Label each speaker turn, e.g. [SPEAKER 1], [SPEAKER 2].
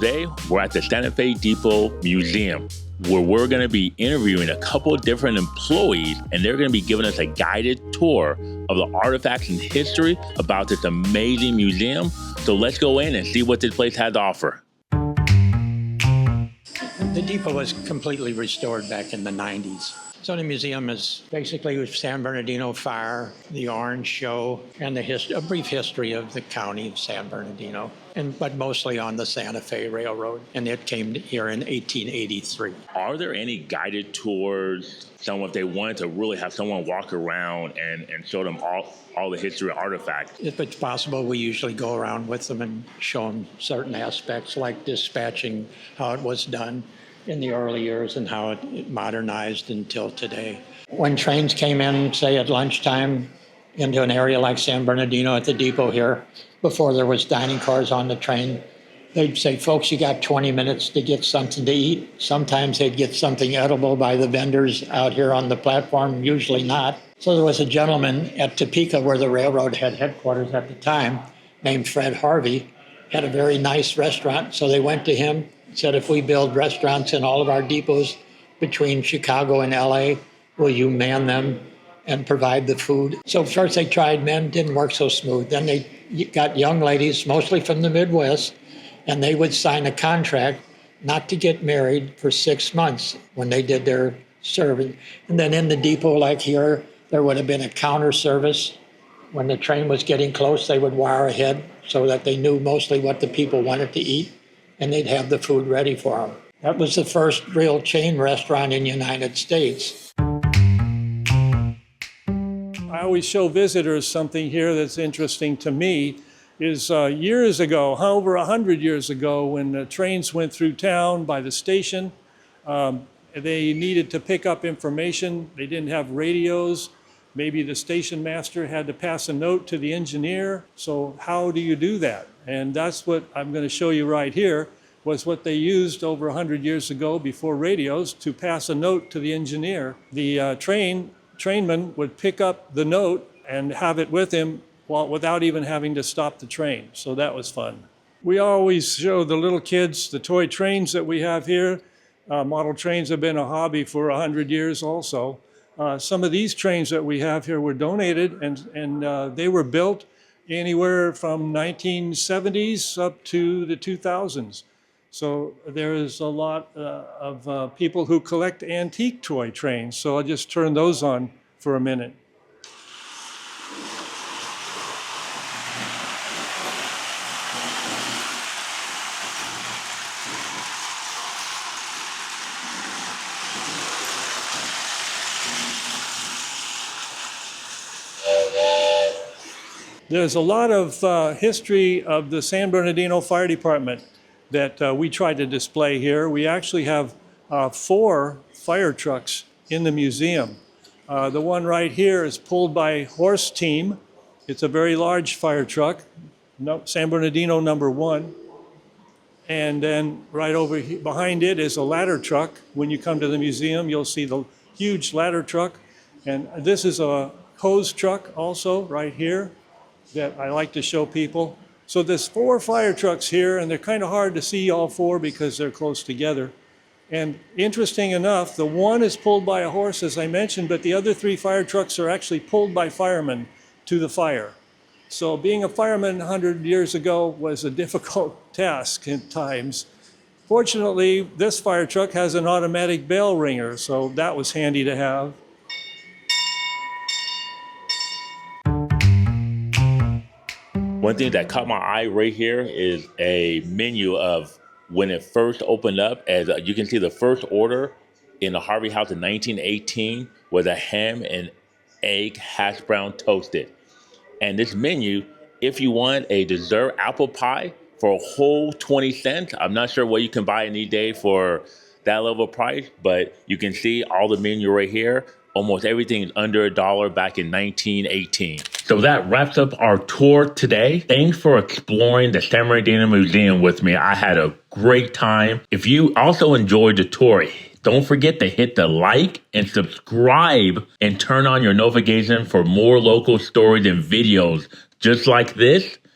[SPEAKER 1] today we're at the Santa Fe Depot Museum, where we're going to be interviewing a couple of different employees, and they're going to be giving us a guided tour of the artifacts and history about this amazing museum. So let's go in and see what this place has to offer.
[SPEAKER 2] The depot was completely restored back in the 90s. So the museum is basically with San Bernardino Fire, the Orange Show, and a brief history of the county of San Bernardino, but mostly on the Santa Fe Railroad. And it came here in 1883.
[SPEAKER 1] Are there any guided tours? Someone, if they wanted to really have someone walk around and show them all the history artifacts?
[SPEAKER 2] If it's possible, we usually go around with them and show them certain aspects like dispatching, how it was done in the early years and how it modernized until today. When trains came in, say at lunchtime, into an area like San Bernardino at the depot here, before there was dining cars on the train, they'd say, folks, you got 20 minutes to get something to eat. Sometimes they'd get something edible by the vendors out here on the platform, usually not. So there was a gentleman at Topeka, where the railroad had headquarters at the time, named Fred Harvey, had a very nice restaurant. So they went to him, said, if we build restaurants in all of our depots between Chicago and LA, will you man them and provide the food? So first they tried men, didn't work so smooth. Then they got young ladies, mostly from the Midwest, and they would sign a contract not to get married for 6 months when they did their serving. And then in the depot, like here, there would have been a counter service. When the train was getting close, they would wire ahead so that they knew mostly what the people wanted to eat, and they'd have the food ready for them. That was the first real chain restaurant in the United States.
[SPEAKER 3] I always show visitors something here that's interesting to me. Is years ago, over 100 years ago, when the trains went through town by the station, they needed to pick up information. They didn't have radios. Maybe the station master had to pass a note to the engineer. So how do you do that? And that's what I'm going to show you right here, was what they used over 100 years ago before radios to pass a note to the engineer. The trainman would pick up the note and have it with him without even having to stop the train. So that was fun. We always show the little kids the toy trains that we have here. Model trains have been a hobby for 100 years also. Some of these trains that we have here were donated, and they were built anywhere from 1970s up to the 2000s. So there is a lot of people who collect antique toy trains. So I'll just turn those on for a minute. There's a lot of history of the San Bernardino Fire Department that we try to display here. We actually have 4 fire trucks in the museum. The one right here is pulled by a horse team. It's a very large fire truck, San Bernardino number 1. And then right over behind it is a ladder truck. When you come to the museum, you'll see the huge ladder truck. And this is a hose truck also right here that I like to show people. So there's 4 fire trucks here, and they're kind of hard to see all 4 because they're close together. And interesting enough, the one is pulled by a horse, as I mentioned, but the other 3 fire trucks are actually pulled by firemen to the fire. So being a fireman 100 years ago was a difficult task at times. Fortunately, this fire truck has an automatic bell ringer, so that was handy to have.
[SPEAKER 1] One thing that caught my eye right here is a menu of when it first opened up. As you can see, the first order in the Harvey house in 1918 was a ham and egg hash brown toasted. And this menu, if you want a dessert apple pie for a whole 20 cents, I'm not sure what you can buy any day for that level of price, but you can see all the menu right here. Almost everything is under $1 back in 1918. So that wraps up our tour today. Thanks for exploring the San Bernardino Museum with me. I had a great time. If you also enjoyed the tour, don't forget to hit the like and subscribe and turn on your notification for more local stories and videos just like this.